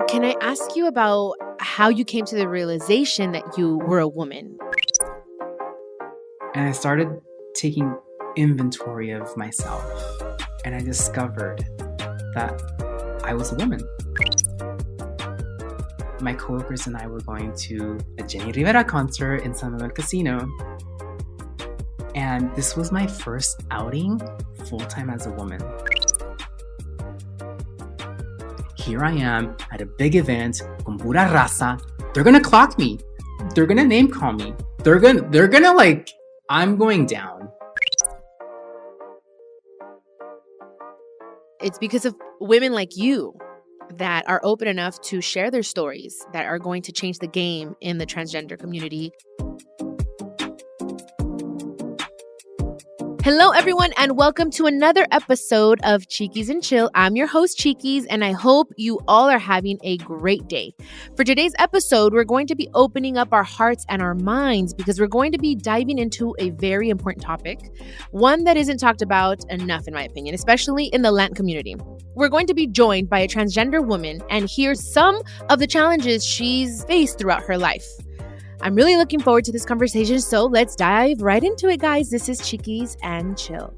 Can I ask you about how you came to the realization that you were a woman? And I started taking inventory of myself, and I discovered that I was a woman. My coworkers and I were going to a Jenny Rivera concert in San Manuel Casino, and this was my first outing full-time as a woman. Here I am at a big event, con pura raza. They're gonna clock me. They're gonna name call me. They're gonna like, I'm going down. It's because of women like you that are open enough to share their stories that are going to change the game in the transgender community. Hello, everyone, and welcome to another episode of Chiquis and Chill. I'm your host, Chiquis, and I hope you all are having a great day. For today's episode, we're going to be opening up our hearts and our minds because we're going to be diving into a very important topic, one that isn't talked about enough, in my opinion, especially in the Latin community. We're going to be joined by a transgender woman and hear some of the challenges she's faced throughout her life. I'm really looking forward to this conversation, so let's dive right into it, guys. This is Chiquis and Chill.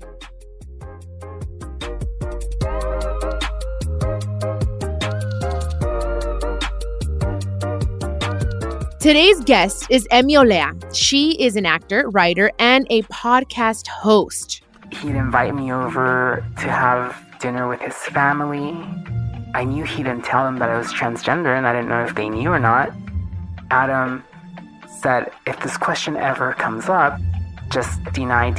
Today's guest is Emmy Olea. She is an actor, writer, and a podcast host. He'd invite me over to have dinner with his family. I knew he didn't tell them that I was transgender, and I didn't know if they knew or not. Adam said, if this question ever comes up, just deny.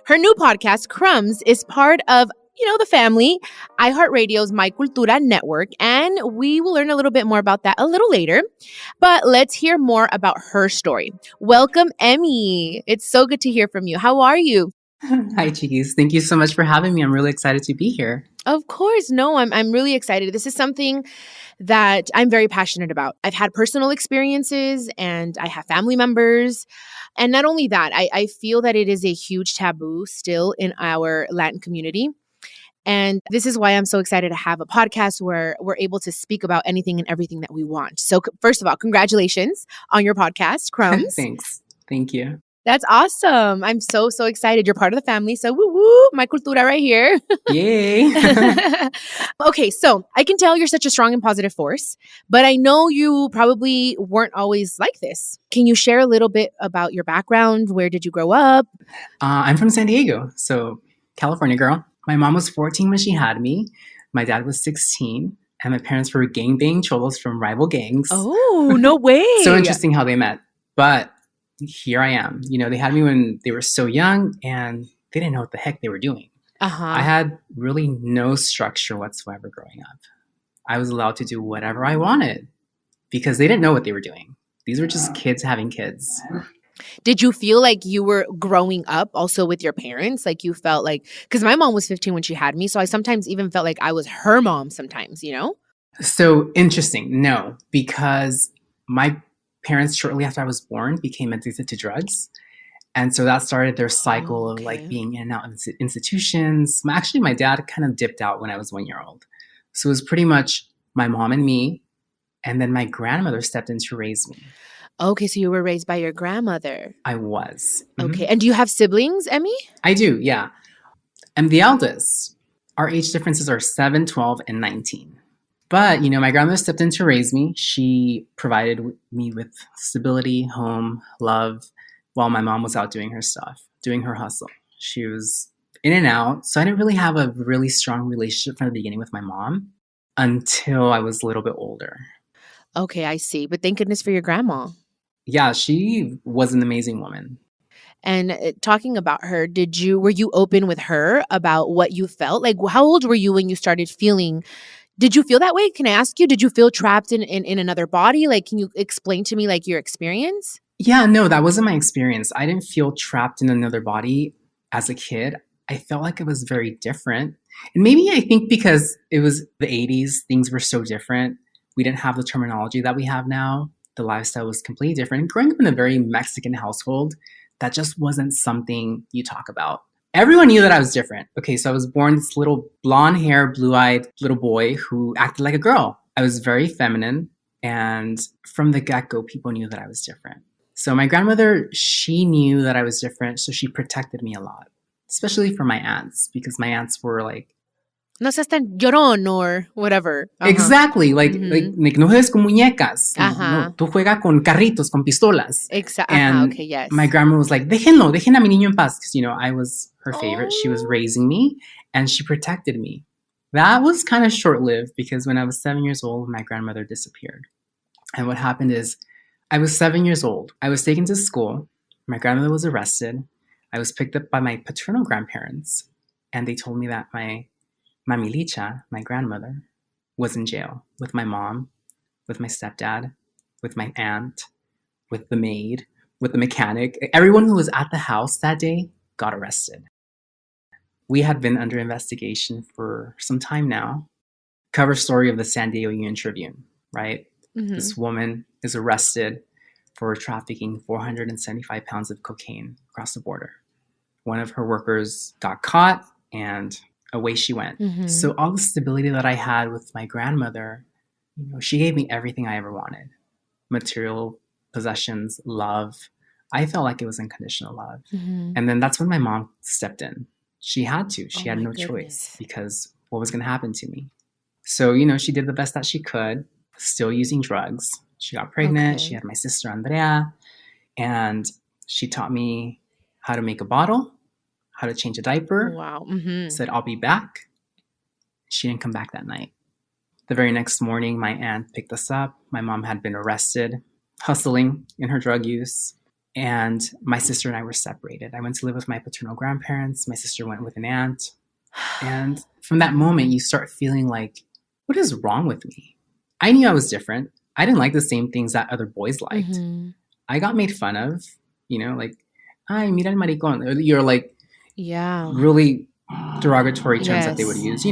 Her new podcast, Crumbs, is part of, the family, iHeartRadio's My Cultura network, and we will learn a little bit more about that a little later. But let's hear more about her story. Welcome, Emmy. It's so good to hear from you. How are you? Hi, Chiquis. Thank you so much for having me. I'm really excited to be here. Of course. No, I'm really excited. This is something that I'm very passionate about. I've had personal experiences and I have family members. And not only that, I feel that it is a huge taboo still in our Latin community. And this is why I'm so excited to have a podcast where we're able to speak about anything and everything that we want. So first of all, congratulations on your podcast, Crumbs. Thanks. Thank you. That's awesome. I'm so excited. You're part of the family. So woo woo, my cultura right here. Yay. Okay, so I can tell you're such a strong and positive force, but I know you probably weren't always like this. Can you share a little bit about your background? Where did you grow up? I'm from San Diego, so California girl. My mom was 14 when she had me. My dad was 16, and my parents were gangbang cholos from rival gangs. Oh, no way. So interesting how they met. But here I am. They had me when they were so young and they didn't know what the heck they were doing. I had really no structure whatsoever growing up. I was allowed to do whatever I wanted because they didn't know what they were doing. These were just kids having kids. Did you feel like you were growing up also with your parents? Like you felt like, because my mom was 15 when she had me. So I sometimes even felt like I was her mom sometimes, So interesting. No, because my parents, shortly after I was born, became addicted to drugs. And so that started their cycle of like being in and out of institutions. Actually, my dad kind of dipped out when I was 1 year old. So it was pretty much my mom and me. And then my grandmother stepped in to raise me. Okay, so you were raised by your grandmother. I was. Okay. And do you have siblings, Emmy? I do, yeah. I'm the eldest. Our age differences are 7, 12, and 19. But, my grandmother stepped in to raise me. She provided me with stability, home, love, while my mom was out doing her stuff, doing her hustle. She was in and out. So I didn't really have a really strong relationship from the beginning with my mom until I was a little bit older. Okay, I see. But thank goodness for your grandma. Yeah, she was an amazing woman. And talking about her, were you open with her about what you felt? Like, how old were you when you started feeling? Did you feel that way? Can I ask you? Did you feel trapped in another body? Like, can you explain to me like your experience? Yeah, no, that wasn't my experience. I didn't feel trapped in another body as a kid. I felt like it was very different. And maybe I think because it was the 80s, things were so different. We didn't have the terminology that we have now. The lifestyle was completely different. Growing up in a very Mexican household, that just wasn't something you talk about. Everyone knew that I was different. Okay, so I was born this little blonde hair, blue-eyed little boy who acted like a girl. I was very feminine. And from the get-go, people knew that I was different. So my grandmother, she knew that I was different. So she protected me a lot, especially from my aunts, because my aunts were like, no seas tan llorón or whatever. exactly. Like no juegues con muñecas. Ajá. No, tú juega con carritos, con pistolas. And Okay, yes. my grandma was like, dejen a mi niño en paz. Because, I was her favorite. She was raising me and she protected me. That was kind of short-lived because when I was 7 years old, my grandmother disappeared. And what happened is I was 7 years old. I was taken to school. My grandmother was arrested. I was picked up by my paternal grandparents. And they told me that my Mami Licha, my grandmother, was in jail with my mom, with my stepdad, with my aunt, with the maid, with the mechanic. Everyone who was at the house that day got arrested. We had been under investigation for some time now. Cover story of the San Diego Union Tribune, right? Mm-hmm. This woman is arrested for trafficking 475 pounds of cocaine across the border. One of her workers got caught and away she went. Mm-hmm. So all the stability that I had with my grandmother, she gave me everything I ever wanted. Material possessions, love. I felt like it was unconditional love. Mm-hmm. And then that's when my mom stepped in. She had to. She had no choice because what was going to happen to me? So, she did the best that she could, still using drugs. She got pregnant. Okay. She had my sister, Andrea. And she taught me how to make a bottle, how to change a diaper. Wow. Mm-hmm. Said, I'll be back. She didn't come back that night. The very next morning, my aunt picked us up. My mom had been arrested, hustling in her drug use. And my sister and I were separated. I went to live with my paternal grandparents. My sister went with an aunt. And from that moment, you start feeling like, what is wrong with me? I knew I was different. I didn't like the same things that other boys liked. Mm-hmm. I got made fun of, like, ay, mira el maricón. You're like, really derogatory terms that they would use,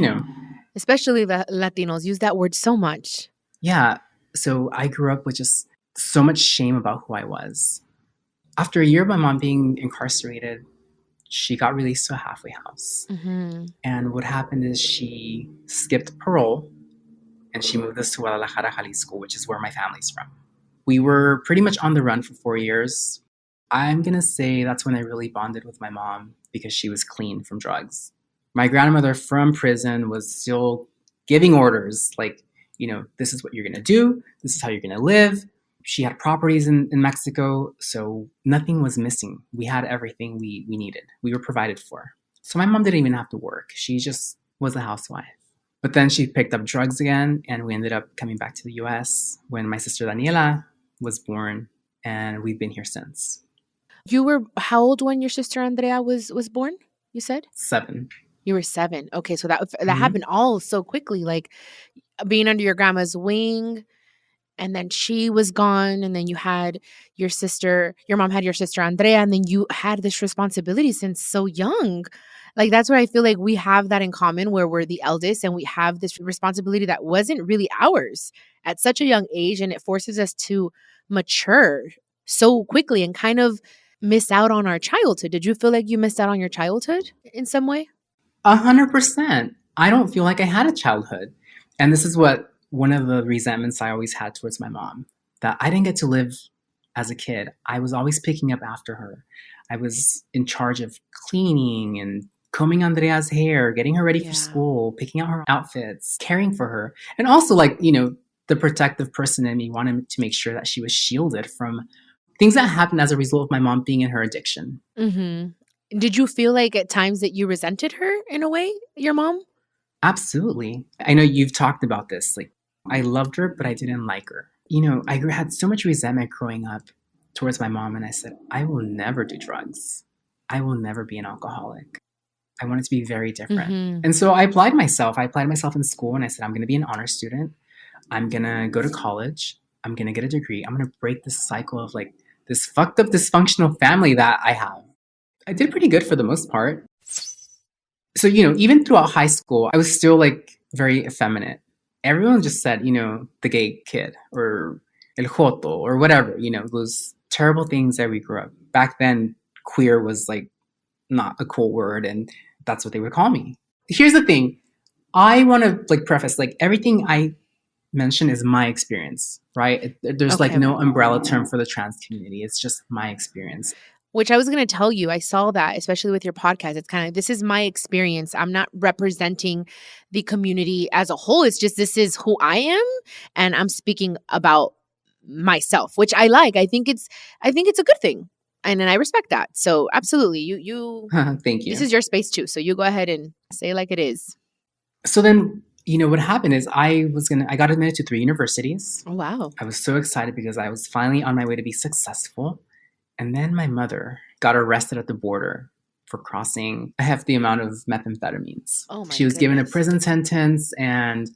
Especially the Latinos use that word so much. Yeah. So I grew up with just so much shame about who I was. After a year of my mom being incarcerated, she got released to a halfway house. Mm-hmm. And what happened is she skipped parole and she moved us to Guadalajara, Jalisco, which is where my family's from. We were pretty much on the run for 4 years. I'm going to say that's when I really bonded with my mom because she was clean from drugs. My grandmother from prison was still giving orders like, this is what you're going to do. This is how you're going to live. She had properties in Mexico, so nothing was missing. We had everything we needed. We were provided for. So my mom didn't even have to work. She just was a housewife. But then she picked up drugs again, and we ended up coming back to the U.S. when my sister Daniela was born, and we've been here since. You were how old when your sister Andrea was born, you said? 7. You were 7. Okay, so that mm-hmm. happened all so quickly, like being under your grandma's wing. And then she was gone. And then you had your mom had your sister Andrea. And then you had this responsibility since so young. Like, that's where I feel like we have that in common, where we're the eldest and we have this responsibility that wasn't really ours at such a young age. And it forces us to mature so quickly and kind of miss out on our childhood. Did you feel like you missed out on your childhood in some way? 100%. I don't feel like I had a childhood. And this is one of the resentments I always had towards my mom, that I didn't get to live as a kid. I was always picking up after her. I was in charge of cleaning and combing Andrea's hair, getting her ready for school, picking out her outfits, caring for her. And also, the protective person in me wanted to make sure that she was shielded from things that happened as a result of my mom being in her addiction. Mm-hmm. Did you feel like at times that you resented her in a way, your mom? Absolutely. I know you've talked about this. I loved her, but I didn't like her. I had so much resentment growing up towards my mom, and I said, I will never do drugs. I will never be an alcoholic. I wanted to be very different. Mm-hmm. And so I applied myself. I applied myself in school, and I said, I'm going to be an honor student. I'm going to go to college. I'm going to get a degree. I'm going to break this cycle of this fucked up dysfunctional family that I have. I did pretty good for the most part. So, even throughout high school, I was still very effeminate. Everyone just said, the gay kid or el joto or whatever, those terrible things that we grew up. Back then, queer was not a cool word, and that's what they would call me. Here's the thing. I want to preface everything I mention is my experience, right? There's like Okay. no umbrella term for the trans community. It's just my experience. Which I was going to tell you, I saw that, especially with your podcast. It's kind of, this is my experience. I'm not representing the community as a whole. It's just, this is who I am. And I'm speaking about myself, which I like. I think it's a good thing. And then I respect that. So absolutely. You Thank you. This is your space too. So you go ahead and say it like it is. So then, what happened is I got admitted to 3 universities. Oh, wow. I was so excited because I was finally on my way to be successful. And then my mother got arrested at the border for crossing a hefty amount of methamphetamines. Oh, my She was given a goodness. prison sentence, and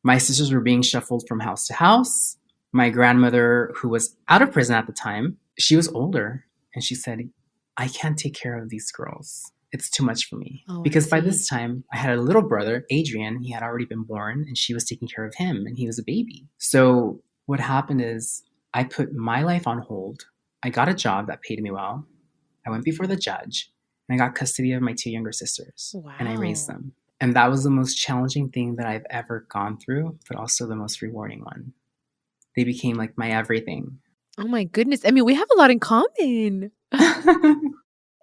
my sisters were being shuffled from house to house. My grandmother, who was out of prison at the time, she was older, and she said, I can't take care of these girls. It's too much for me. Oh, I Because by see. this time, I had a little brother, Adrian. He had already been born, and she was taking care of him, and he was a baby. So what happened is I put my life on hold. I got a job that paid me well. I went before the judge, and I got custody of my 2 younger sisters, and I raised Wow. them. And that was the most challenging thing that I've ever gone through, but also the most rewarding one. They became like my everything. Oh, my goodness. I mean, we have a lot in common.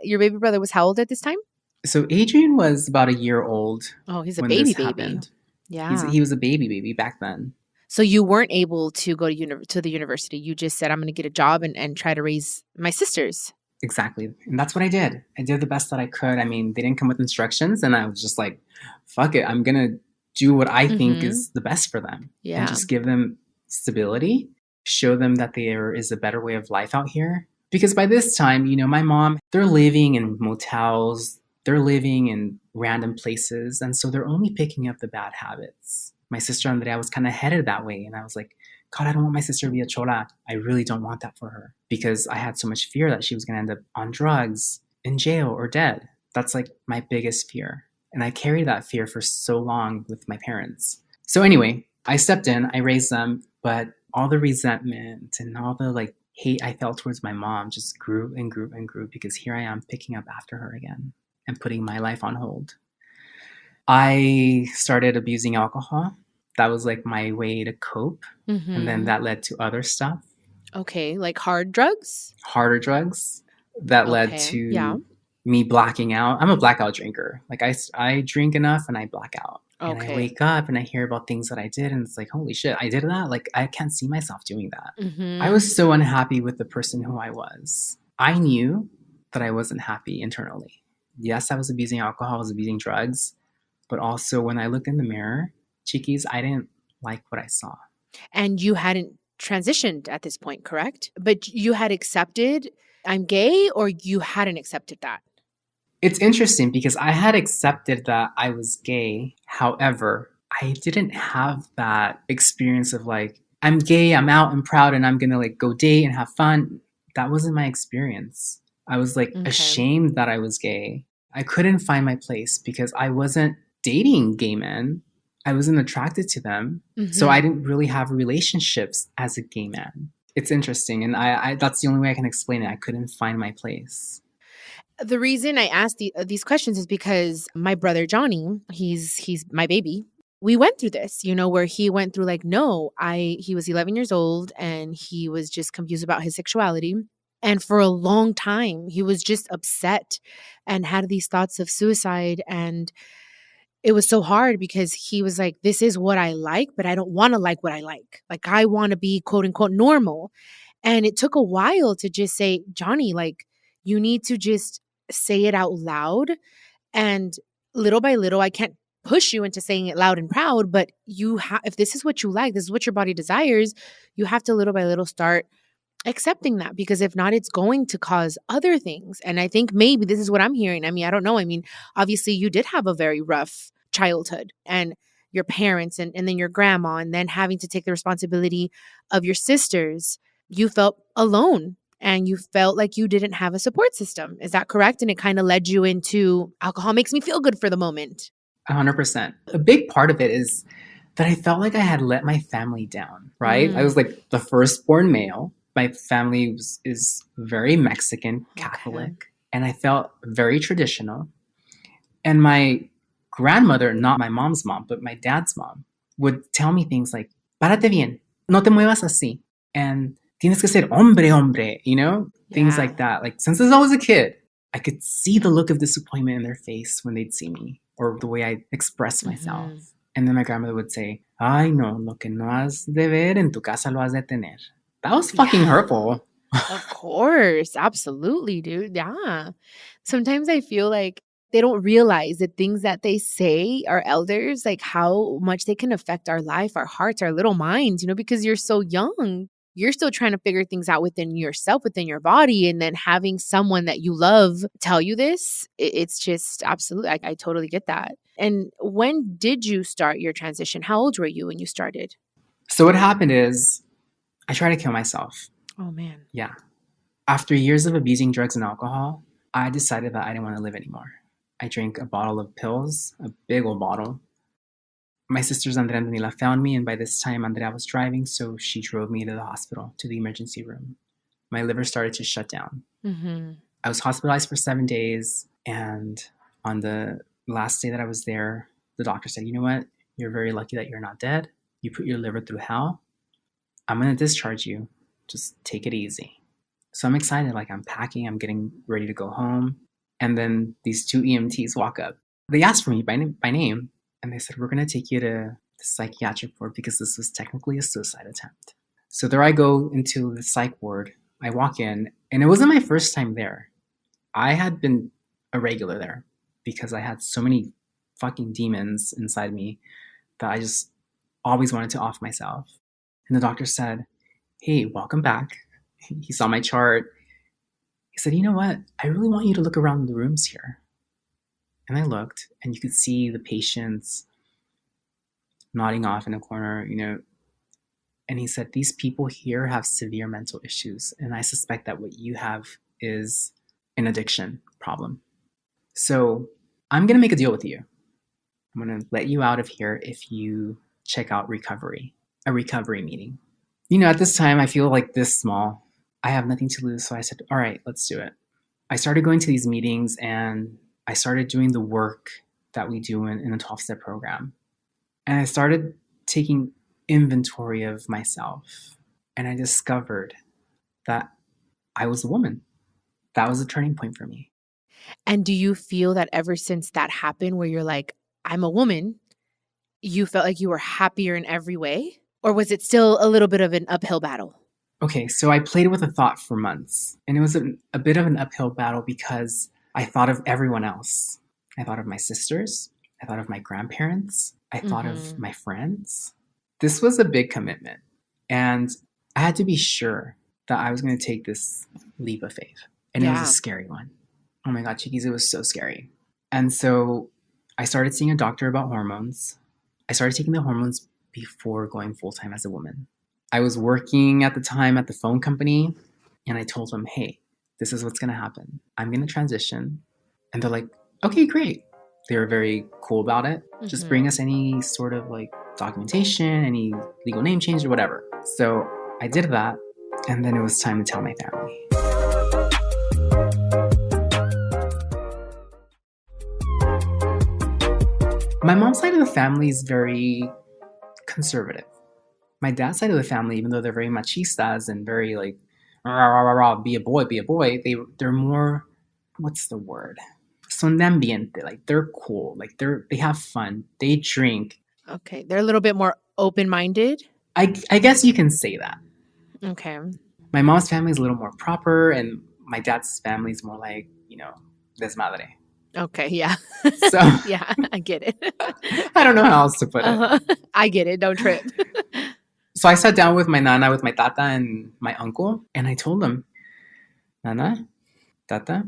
Your baby brother was how old at this time? So Adrian was about a year old Oh, he's a when baby this baby. happened. Yeah. He was a baby back then. So you weren't able to go to the university. You just said, I'm going to get a job and try to raise my sisters. Exactly. And that's what I did. I did the best that I could. I mean, they didn't come with instructions, and I was just like, fuck it. I'm going to do what I think is the best for them. Yeah. And just give them stability, show them that there is a better way of life out here. Because by this time, my mom, they're living in motels, they're living in random places. And so they're only picking up the bad habits. My sister Andrea was kind of headed that way. And I was like, God, I don't want my sister to be a chola. I really don't want that for her. Because I had so much fear that she was going to end up on drugs, in jail, or dead. That's like my biggest fear. And I carried that fear for so long with my parents. So anyway, I stepped in, I raised them, but all the resentment and all the hate I felt towards my mom just grew and grew and grew, because here I am picking up after her again and putting my life on hold. I started abusing alcohol. That was like my way to cope. And then that led to other stuff. Okay, like hard drugs? Harder drugs. That led Okay, to yeah. me blacking out. I'm a blackout drinker. Like I drink enough and I black out. And I Okay. wake up and I hear about things that I did, and it's like, holy shit, I did that? Like, I can't see myself doing that. I was so unhappy with the person who I was. I knew that I wasn't happy internally. Yes, I was abusing alcohol, I was abusing drugs, but also when I looked in the mirror, Chiquis, I didn't like what I saw. And you hadn't transitioned at this point, correct? But you had accepted I'm gay, or you hadn't accepted that? It's interesting because I had accepted that I was gay. However, I didn't have that experience of like, I'm gay, I'm out and proud, and I'm going to like go date and have fun. That wasn't my experience. I was like ashamed that I was gay. I couldn't find my place because I wasn't dating gay men. I wasn't attracted to them. So I didn't really have relationships as a gay man. It's interesting. And I that's the only way I can explain it. I couldn't find my place. The reason I asked these questions is because my brother Johnny, he's my baby. We went through this, where he went through like, he was 11 years old and he was just confused about his sexuality. And for a long time, he was just upset and had these thoughts of suicide. And it was so hard because he was like, this is what I like, but I don't want to like what I like. Like, I want to be quote unquote normal. And it took a while to just say, Johnny, like, you need to just say it out loud. And little by little, I can't push you into saying it loud and proud, but if this is what you like, this is what your body desires, you have to little by little start accepting that, because if not, it's going to cause other things. And I think maybe this is what I'm hearing. I mean, I don't know. I mean, obviously you did have a very rough childhood, and your parents and then your grandma, and then having to take the responsibility of your sisters. You felt alone and you felt like you didn't have a support system. Is that correct? And it kind of led you into alcohol makes me feel good for the moment. 100%. A big part of it is that I felt like I had let my family down, right? I was like the firstborn male. My family is very Mexican, Catholic, and I felt very traditional. And my grandmother, not my mom's mom, but my dad's mom, would tell me things like, párate bien, no te muevas así, and tienes que ser hombre, hombre, you know? Things like that. Like, since I was a kid, I could see the look of disappointment in their face when they'd see me or the way I express myself. And then my grandmother would say, ay, no, lo que no has de ver en tu casa lo has de tener. That was fucking hurtful. Of course. Absolutely, dude. Yeah. Sometimes I feel like they don't realize the things that they say, our elders, like how much they can affect our life, our hearts, our little minds, you know, because you're so young. You're still trying to figure things out within yourself, within your body. And then having someone that you love tell you this, it's just absolutely, I totally get that. And when did you start your transition? How old were you when you started? So what happened is I tried to kill myself. Oh, man. Yeah. After years of abusing drugs and alcohol, I decided that I didn't want to live anymore. I drank a bottle of pills, a big old bottle. My sisters Andrea and Danila found me, and by this time Andrea was driving, so she drove me to the hospital, to the emergency room. My liver started to shut down. I was hospitalized for 7 days, and on the last day that I was there, the doctor said, you know what? You're very lucky that you're not dead. You put your liver through hell. I'm going to discharge you. Just take it easy. So I'm excited. Like, I'm packing. I'm getting ready to go home. And then these two EMTs walk up. They asked for me by name. And they said, we're going to take you to the psychiatric ward because this was technically a suicide attempt. So there I go into the psych ward. I walk in, and it wasn't my first time there. I had been a regular there because I had so many fucking demons inside me that I just always wanted to off myself. And the doctor said, hey, welcome back. He saw my chart. He said, you know what? I really want you to look around the rooms here. And I looked, and you could see the patients nodding off in a corner, you know. And he said, these people here have severe mental issues, and I suspect that what you have is an addiction problem. So I'm going to make a deal with you. I'm going to let you out of here if you check out a recovery meeting. You know, at this time, I feel like this small. I have nothing to lose, so I said, all right, let's do it. I started going to these meetings, and I started doing the work that we do in a 12-step program. And I started taking inventory of myself. And I discovered that I was a woman. That was a turning point for me. And do you feel that ever since that happened where you're like, I'm a woman, you felt like you were happier in every way? Or was it still a little bit of an uphill battle? Okay, so I played with the thought for months. And it was a bit of an uphill battle because I thought of everyone else. I thought of my sisters. I thought of my grandparents. I thought of my friends. This was a big commitment. And I had to be sure that I was going to take this leap of faith. And it was a scary one. Oh my God, Chiquis, it was so scary. And so I started seeing a doctor about hormones. I started taking the hormones before going full-time as a woman. I was working at the time at the phone company, and I told them, hey, this is what's going to happen. I'm going to transition. And they're like, okay, great. They were very cool about it. Just bring us any sort of like documentation, any legal name change or whatever. So I did that. And then it was time to tell my family. My mom's side of the family is very conservative. My dad's side of the family, even though they're very machistas and very like, rah, rah, rah, rah, be a boy, they're more, what's the word? Son de ambiente. Like, they're cool. Like, they have fun. They drink. Okay. They're a little bit more open-minded? I guess you can say that. Okay. My mom's family is a little more proper, and my dad's family is more like, you know, desmadre. Okay, yeah. So yeah, I get it. I don't know how else to put it. I get it. Don't trip. So I sat down with my nana, with my tata, and my uncle, and I told them, Nana, tata,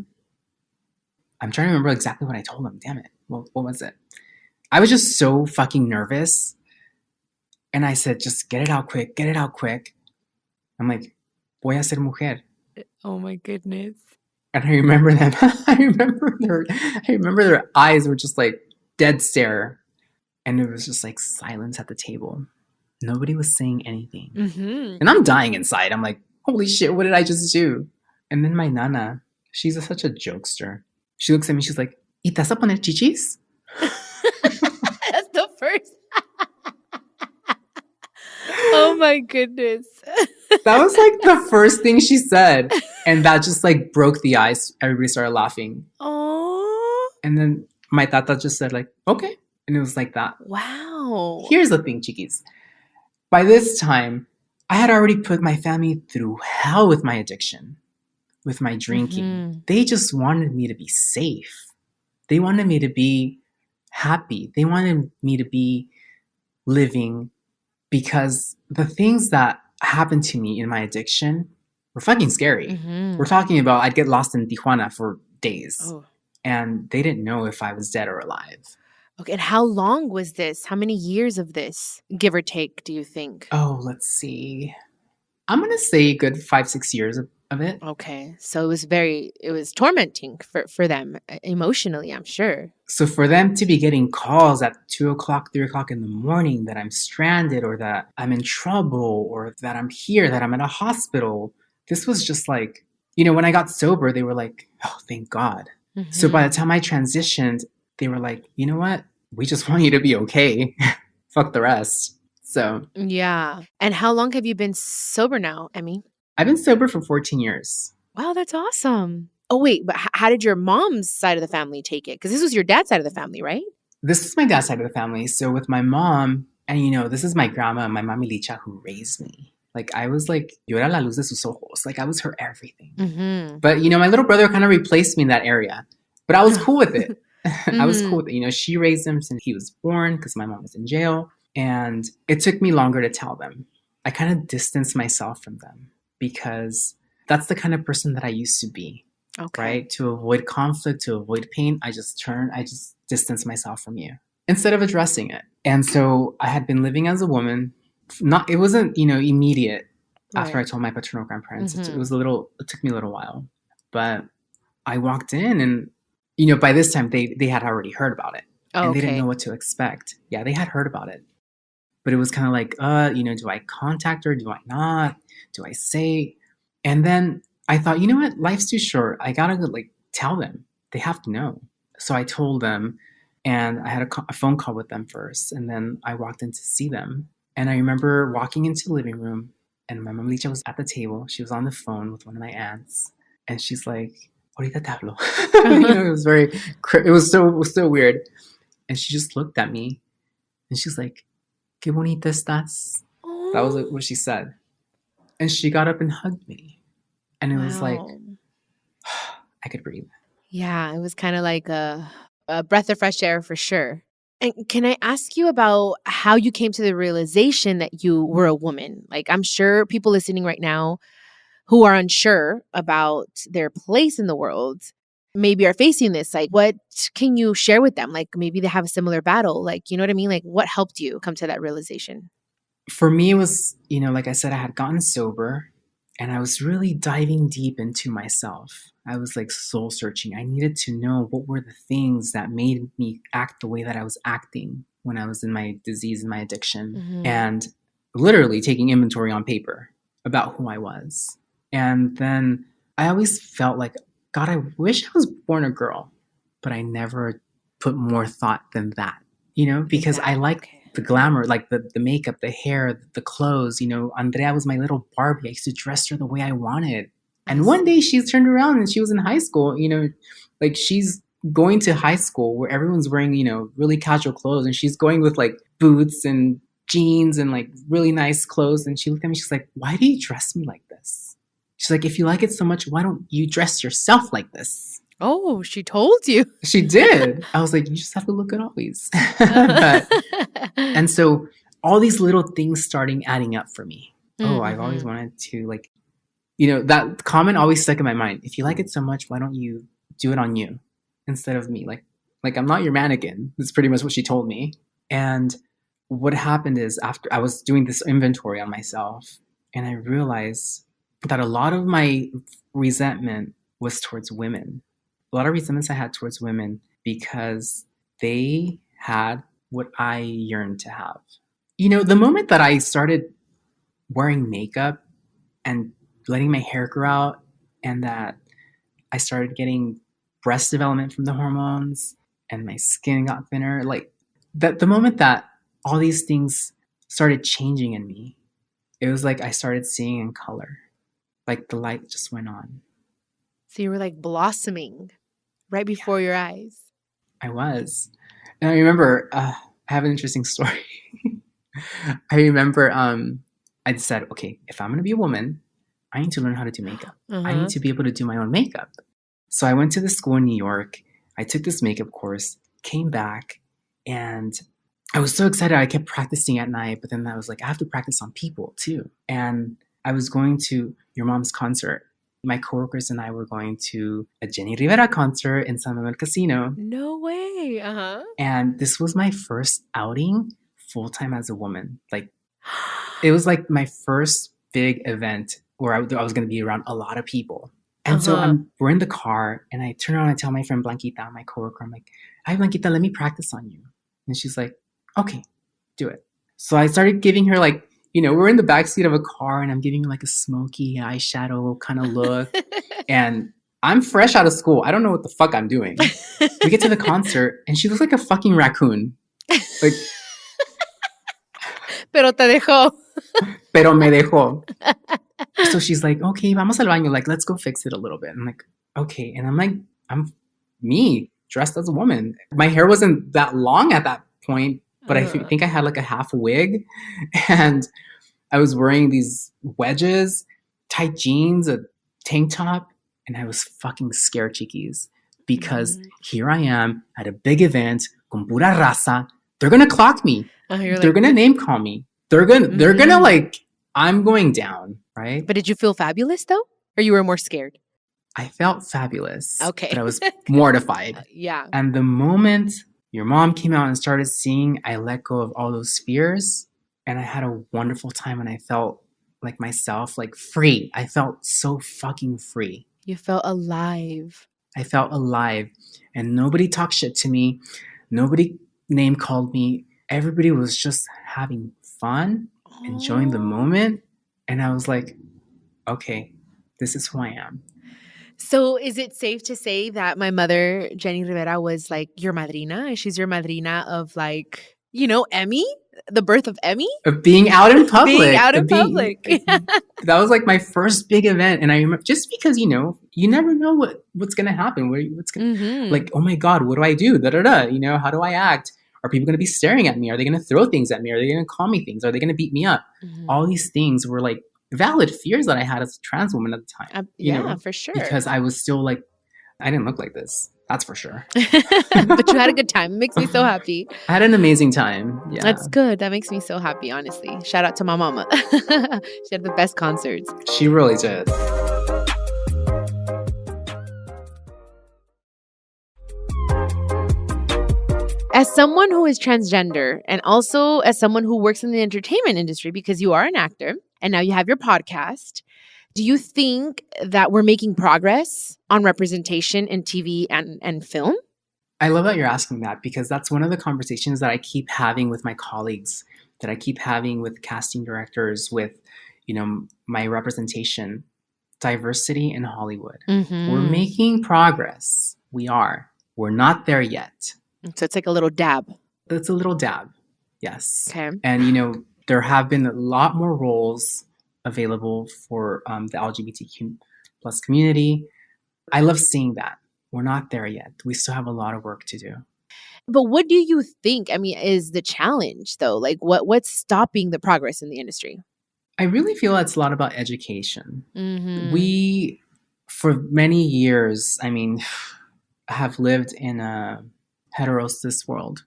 I'm trying to remember exactly what I told them. Damn it. What was it? I was just so fucking nervous. And I said, just get it out quick. Get it out quick. I'm like, voy a ser mujer. Oh my goodness. And I remember them. I remember their eyes were just like dead stare. And it was just like silence at the table. Nobody was saying anything. And I'm dying inside. I'm like, holy shit, what did I just do? And then my nana, she's such a jokester. She looks at me, she's like, ¿Y te vas a poner chichis? That's the first. my goodness. That was like the first thing she said. And that just like broke the ice. Everybody started laughing. Oh. And then my tata just said like, okay. And it was like that. Wow. Here's the thing, Chiquis. By this time, I had already put my family through hell with my addiction, with my drinking. Mm-hmm. They just wanted me to be safe. They wanted me to be happy. They wanted me to be living, because the things that happened to me in my addiction were fucking scary. Mm-hmm. We're talking about I'd get lost in Tijuana for days. Oh. And they didn't know if I was dead or alive. Okay, and how long was this? How many years of this, give or take, do you think? Oh, let's see. I'm going to say a good 5-6 years of it. Okay, so it was tormenting for them emotionally, I'm sure. So for them to be getting calls at 2 o'clock, 3 o'clock in the morning that I'm stranded or that I'm in trouble or that I'm here, that I'm in a hospital, this was just like, when I got sober, they were like, oh, thank God. Mm-hmm. So by the time I transitioned, they were like, you know what? We just want you to be okay. Fuck the rest. So. Yeah. And how long have you been sober now, Emmy? I've been sober for 14 years. Wow, that's awesome. Oh, wait, but how did your mom's side of the family take it? Because this was your dad's side of the family, right? This is my dad's side of the family. So with my mom, and this is my grandma, my mami Licha, who raised me. Like, I was like, yo era la luz de sus ojos. Like, I was her everything. Mm-hmm. But, my little brother kind of replaced me in that area. But I was cool with it. Mm-hmm. I was cool with it. She raised him since he was born because my mom was in jail. And it took me longer to tell them. I kind of distanced myself from them because that's the kind of person that I used to be. Okay. Right? To avoid conflict, to avoid pain, I just distance myself from you instead of addressing it. And so I had been living as a woman. It wasn't, immediate after I told my paternal grandparents. Mm-hmm. It took me a little while. But I walked in and, by this time they had already heard about it. And they didn't know what to expect. Yeah, they had heard about it. But it was kind of like, do I contact her? Do I not? Do I say? And then I thought, you know what? Life's too short. I gotta tell them. They have to know. So I told them, and I had a phone call with them first, and then I walked in to see them. And I remember walking into the living room, and my mom Licha was at the table. She was on the phone with one of my aunts, and she's like, "Ahorita te hablo." It was so weird. And she just looked at me, and she's like, "Qué bonita estás." Aww. That was what she said. And she got up and hugged me. And it was like, I could breathe. Yeah, it was kind of like a breath of fresh air for sure. And can I ask you about how you came to the realization that you were a woman? Like, I'm sure people listening right now who are unsure about their place in the world maybe are facing this. Like, what can you share with them? Like, maybe they have a similar battle. Like, you know what I mean? Like, what helped you come to that realization? For me, it was, like I said, I had gotten sober and I was really diving deep into myself. I was like soul searching. I needed to know what were the things that made me act the way that I was acting when I was in my disease and my addiction. Mm-hmm. And literally taking inventory on paper about who I was. And then I always felt like, God, I wish I was born a girl, but I never put more thought than that, because I like the glamour, like the makeup, the hair, the clothes. Andrea was my little Barbie. I used to dress her the way I wanted. And one day she's turned around and she was in high school, like she's going to high school where everyone's wearing, really casual clothes. And she's going with like boots and jeans and like really nice clothes. And she looked at me, she's like, why do you dress me like this? She's like, if you like it so much, why don't you dress yourself like this? Oh, she told you. She did. I was like, you just have to look good always. And so all these little things starting adding up for me. Mm-hmm. Oh, I've always wanted to that comment always stuck in my mind. If you like it so much, why don't you do it on you instead of me? Like I'm not your mannequin. That's pretty much what she told me. And what happened is after I was doing this inventory on myself and I realized that a lot of my resentment was towards women. A lot of resentments I had towards women because they had what I yearned to have. The moment that I started wearing makeup and letting my hair grow out and that I started getting breast development from the hormones and my skin got thinner, like that the moment that all these things started changing in me, it was like I started seeing in color. Like the light just went on. So you were like blossoming right before your eyes. I was. And I remember, I have an interesting story. I remember I said, okay, if I'm going to be a woman, I need to learn how to do makeup. I need to be able to do my own makeup. So I went to the school in New York. I took this makeup course, came back, and I was so excited. I kept practicing at night, but then I was like, I have to practice on people too. And I was going to your mom's concert. My coworkers and I were going to a Jenny Rivera concert in San Manuel Casino. No way. And this was my first outing full-time as a woman. Like, it was like my first big event where I was going to be around a lot of people. And so we're in the car, and I turn around and tell my friend Blanquita, my coworker, I'm like, hi, Blanquita, let me practice on you. And she's like, okay, do it. So I started giving her like, we're in the backseat of a car, and I'm giving her like a smoky eyeshadow kind of look. And I'm fresh out of school. I don't know what the fuck I'm doing. We get to the concert, and she looks like a fucking raccoon. Like, Pero te dejó. Pero me dejó. So she's like, okay, vamos al baño. Like, let's go fix it a little bit. I'm like, okay. And I'm like, I'm me dressed as a woman. My hair wasn't that long at that point, but I think I had like a half wig. And I was wearing these wedges, tight jeans, a tank top. And I was fucking scared, Chiquis. Because here I am at a big event, con pura raza. They're going to clock me. They're going to name call me. They're going to like, I'm going down, right? But did you feel fabulous though? Or you were more scared? I felt fabulous. Okay. But I was mortified. Yeah. And the moment your mom came out and started singing, I let go of all those fears. And I had a wonderful time, and I felt like myself, like free. I felt so fucking free. You felt alive. I felt alive. And nobody talked shit to me. Nobody name called me. Everybody was just having fun, enjoying the moment. And I was like, okay, this is who I am. So is it safe to say that my mother, Jenny Rivera, was like your madrina? She's your madrina of like, Emmy? The birth of Emmy? Of being out in public. Being out in public. That was like my first big event. And I remember, just because, you never know what's going to happen. What's gonna, like, oh my God, what do I do? How do I act? Are people going to be staring at me? Are they going to throw things at me? Are they going to call me things? Are they going to beat me up? All these things were like valid fears that I had as a trans woman at the time. Yeah, for sure. Because I was still like, I didn't look like this. That's for sure. But you had a good time. It makes me so happy. I had an amazing time. Yeah. That's good. That makes me so happy, honestly. Shout out to my mama. She had the best concerts. She really did. As someone who is transgender, and also as someone who works in the entertainment industry, because you are an actor and now you have your podcast, do you think that we're making progress on representation in TV and film? I love that you're asking that, because that's one of the conversations that I keep having with my colleagues, that I keep having with casting directors, with, my representation. Diversity in Hollywood. We're making progress. We are. We're not there yet. So it's like a little dab. It's a little dab. Yes. Okay. And, there have been a lot more roles available for the LGBTQ plus community. I love seeing that. We're not there yet. We still have a lot of work to do. But what do you think, is the challenge though? Like what's stopping the progress in the industry? I really feel it's a lot about education. We, for many years, have lived in a hetero cis world.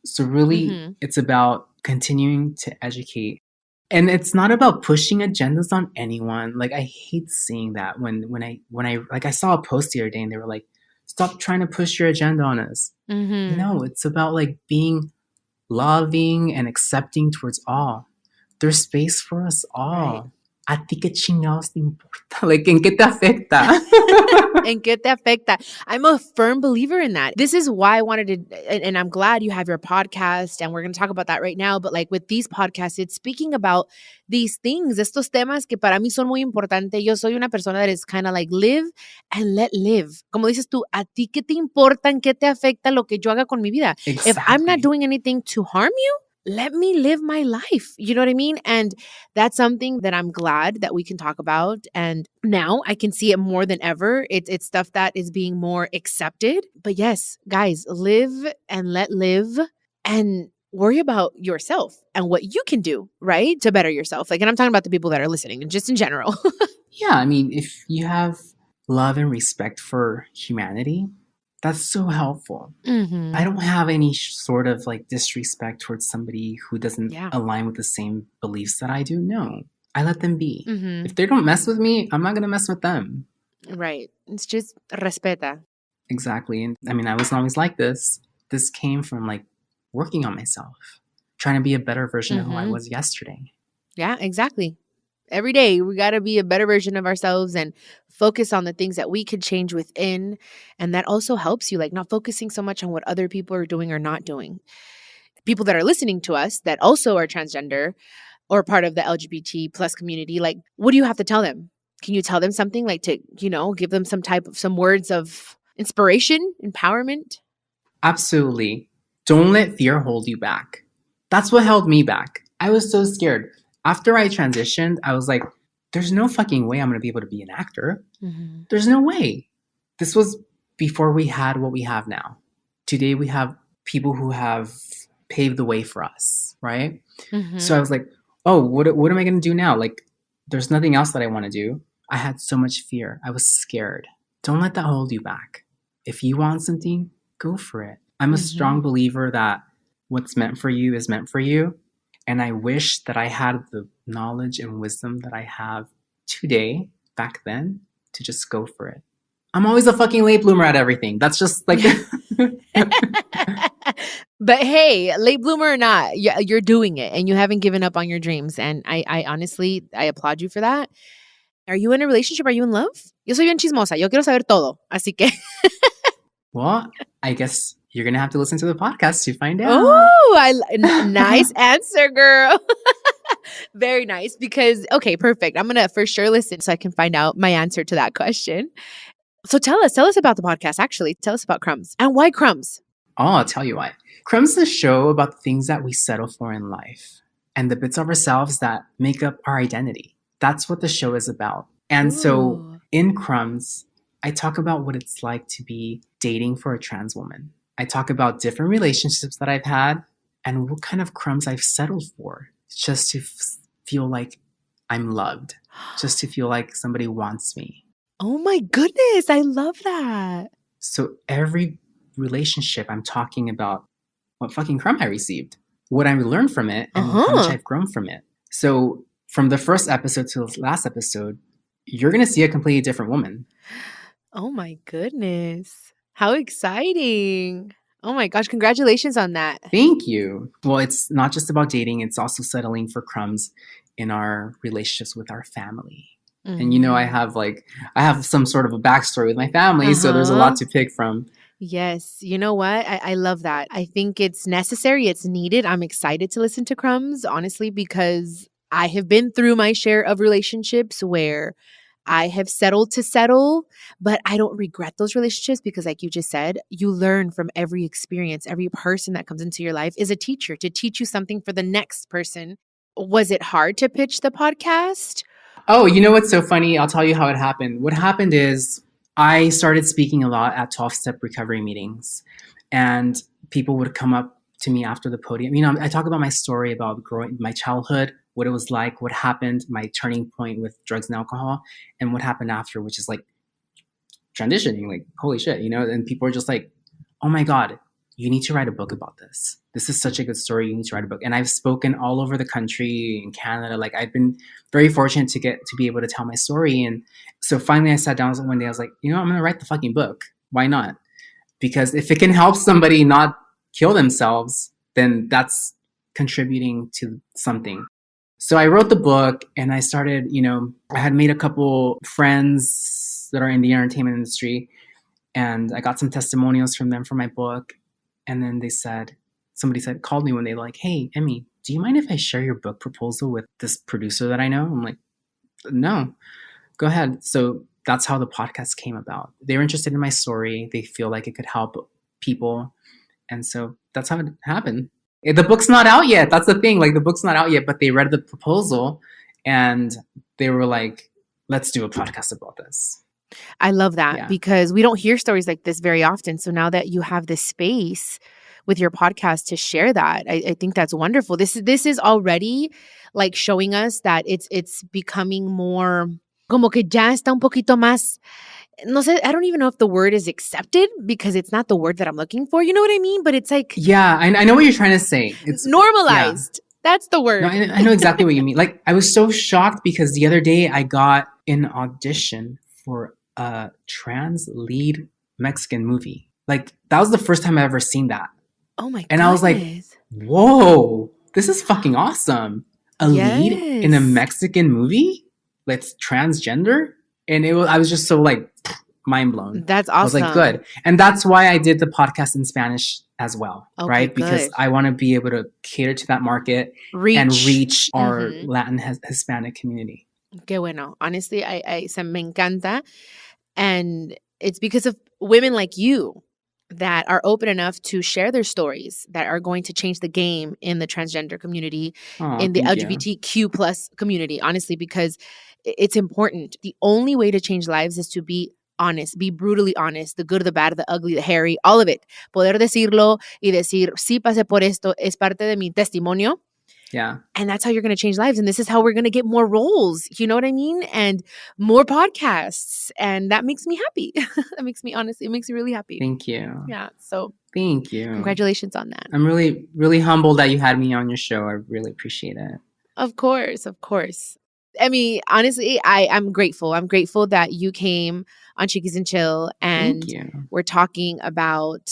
So really, it's about continuing to educate. And it's not about pushing agendas on anyone. Like, I hate seeing that when I saw a post the other day and they were like, stop trying to push your agenda on us. No, it's about like being loving and accepting towards all. There's space for us all. Right. A ti que chingados te importa? Like, ¿en qué te afecta? ¿En qué te afecta? I'm a firm believer in that. This is why I wanted to, and I'm glad you have your podcast, and we're going to talk about that right now. But like with these podcasts, it's speaking about these things, estos temas que para mí son muy importantes. Yo soy una persona that is kind of like live and let live. Como dices tú, ¿a ti qué te importa? ¿En qué te afecta lo que yo haga con mi vida? Exactly. If I'm not doing anything to harm you, let me live my life. You know what I mean? And that's something that I'm glad that we can talk about. And now I can see it more than ever. It's stuff that is being more accepted. But yes, guys, live and let live and worry about yourself and what you can do, right? To better yourself. Like, and I'm talking about the people that are listening and just in general. Yeah, I mean, if you have love and respect for humanity, that's so helpful. Mm-hmm. I don't have any sort of like disrespect towards somebody who doesn't Yeah. align with the same beliefs that I do. No, I let them be. Mm-hmm. If they don't mess with me, I'm not going to mess with them. Right. It's just respeta. Exactly. And I mean, I wasn't always like this. This came from like working on myself, trying to be a better version of who I was yesterday. Yeah, exactly. Every day, we got to be a better version of ourselves and focus on the things that we could change within. And that also helps you, like not focusing so much on what other people are doing or not doing. People that are listening to us that also are transgender or part of the LGBT plus community, like, what do you have to tell them? Can you tell them something like to, give them some words of inspiration, empowerment? Absolutely. Don't let fear hold you back. That's what held me back. I was so scared. After I transitioned, I was like, there's no fucking way I'm going to be able to be an actor. Mm-hmm. There's no way. This was before we had what we have now. Today we have people who have paved the way for us, right? Mm-hmm. So I was like, oh, what am I going to do now? Like, there's nothing else that I want to do. I had so much fear. I was scared. Don't let that hold you back. If you want something, go for it. I'm a strong believer that what's meant for you is meant for you. And I wish that I had the knowledge and wisdom that I have today, back then, to just go for it. I'm always a fucking late bloomer at everything. That's just like... But hey, late bloomer or not, you're doing it and you haven't given up on your dreams. And I honestly, I applaud you for that. Are you in a relationship? Are you in love? Yo soy bien chismosa. Yo quiero saber todo. Así que... Well, I guess you're going to have to listen to the podcast to find out. Oh, nice answer, girl. Very nice. Because, okay, perfect. I'm going to for sure listen so I can find out my answer to that question. So tell us about the podcast, actually. Tell us about Crumbs. And why Crumbs? Oh, I'll tell you why. Crumbs is a show about the things that we settle for in life and the bits of ourselves that make up our identity. That's what the show is about. And so in Crumbs, I talk about what it's like to be dating for a trans woman. I talk about different relationships that I've had and what kind of crumbs I've settled for just to feel like I'm loved, just to feel like somebody wants me. Oh my goodness, I love that. So every relationship, I'm talking about what fucking crumb I received, what I learned from it, and how much I've grown from it. So from the first episode to the last episode, you're going to see a completely different woman. Oh my goodness. How exciting. Oh my gosh, congratulations on that. Thank you. Well, it's not just about dating, it's also settling for crumbs in our relationships with our family. And I have some sort of a backstory with my family, so there's a lot to pick from. Yes. You know what? I love that. I think it's necessary. It's needed. I'm excited to listen to Crumbs, honestly, because I have been through my share of relationships where I have settled to settle, but I don't regret those relationships because, like you just said, you learn from every experience. Every person that comes into your life is a teacher to teach you something for the next person. Was it hard to pitch the podcast? Oh, you know what's so funny? I'll tell you how it happened. What happened is I started speaking a lot at 12-step recovery meetings, and people would come up to me after the podium. I talk about my story about growing, my childhood, what it was like, what happened, my turning point with drugs and alcohol, and what happened after, which is like transitioning, like, holy shit, and people are just like, oh my God, you need to write a book about this. This is such a good story. You need to write a book. And I've spoken all over the country, in Canada. Like, I've been very fortunate to be able to tell my story. And so finally I sat down one day, I was like, I'm going to write the fucking book. Why not? Because if it can help somebody not kill themselves, then that's contributing to something. So I wrote the book and I started, I had made a couple friends that are in the entertainment industry, and I got some testimonials from them for my book. And then somebody called me one day, like, hey, Emmy, do you mind if I share your book proposal with this producer that I know? I'm like, no, go ahead. So that's how the podcast came about. They were interested in my story. They feel like it could help people. And so that's how it happened. The book's not out yet. That's the thing. Like, the book's not out yet, but they read the proposal and they were like, let's do a podcast about this. I love that because we don't hear stories like this very often. So now that you have this space with your podcast to share that, I think that's wonderful. This is already like showing us that it's becoming more como que ya está un poquito más. No sé, I don't even know if the word is accepted because it's not the word that I'm looking for. You know what I mean? But it's like... Yeah, I know what you're trying to say. It's normalized. Yeah. That's the word. No, I know exactly what you mean. Like, I was so shocked because the other day I got an audition for a trans lead Mexican movie. Like, that was the first time I've ever seen that. Oh my god. And I was like, whoa, this is fucking awesome. A lead in a Mexican movie that's transgender? And I was just so like mind blown. That's awesome. I was like, good. And that's why I did the podcast in Spanish as well, right? Because I want to be able to cater to that market and reach our Latin Hispanic community. Qué bueno. Honestly, I me encanta. And it's because of women like you that are open enough to share their stories that are going to change the game in the transgender community, in the LGBTQ plus community, honestly, because it's important. The only way to change lives is to be honest, be brutally honest, the good, the bad, the ugly, the hairy, all of it. Poder decirlo y decir, sí pasé por esto, es parte de mi testimonio. Yeah. And that's how you're going to change lives. And this is how we're going to get more roles. You know what I mean? And more podcasts. And that makes me happy. That makes me, honestly, it makes me really happy. Thank you. Yeah. So thank you. Congratulations on that. I'm really, really humbled that you had me on your show. I really appreciate it. Of course. Of course. Emmy, honestly, I'm grateful. I'm grateful that you came on Chiquis and Chill and we're talking about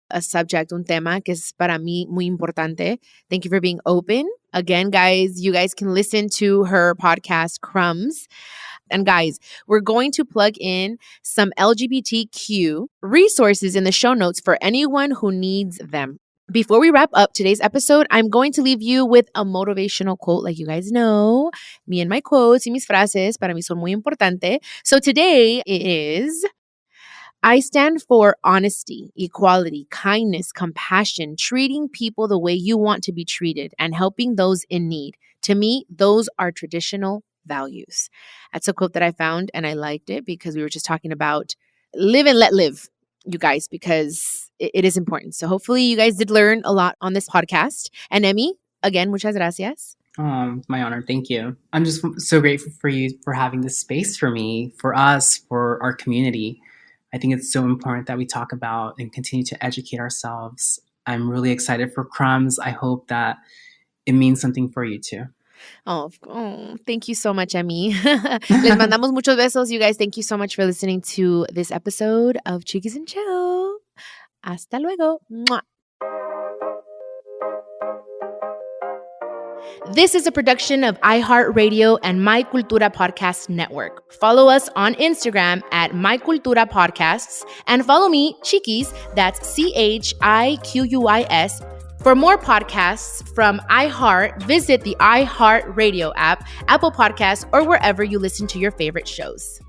a subject, un tema que es para mí muy importante. Thank you for being open. Again, guys, you guys can listen to her podcast, Crumbs. And guys, we're going to plug in some LGBTQ resources in the show notes for anyone who needs them. Before we wrap up today's episode, I'm going to leave you with a motivational quote. Like you guys know, me and my quotes y mis frases para mí son muy importante. So today is, I stand for honesty, equality, kindness, compassion, treating people the way you want to be treated, and helping those in need. To me, those are traditional values. That's a quote that I found, and I liked it because we were just talking about live and let live, you guys, because it is important. So hopefully you guys did learn a lot on this podcast. And Emmy, again, muchas gracias. My honor. Thank you. I'm just so grateful for you for having this space for me, for us, for our community. I think it's so important that we talk about and continue to educate ourselves. I'm really excited for Crumbs. I hope that it means something for you too. Oh, thank you so much, Emmy. Les mandamos muchos besos. You guys, thank you so much for listening to this episode of Chiquis and Chill. Hasta luego. Mwah. This is a production of iHeartRadio and My Cultura Podcast Network. Follow us on Instagram at My Cultura Podcasts and follow me, Chiquis, that's CHIQUIS. For more podcasts from iHeart, visit the iHeartRadio app, Apple Podcasts, or wherever you listen to your favorite shows.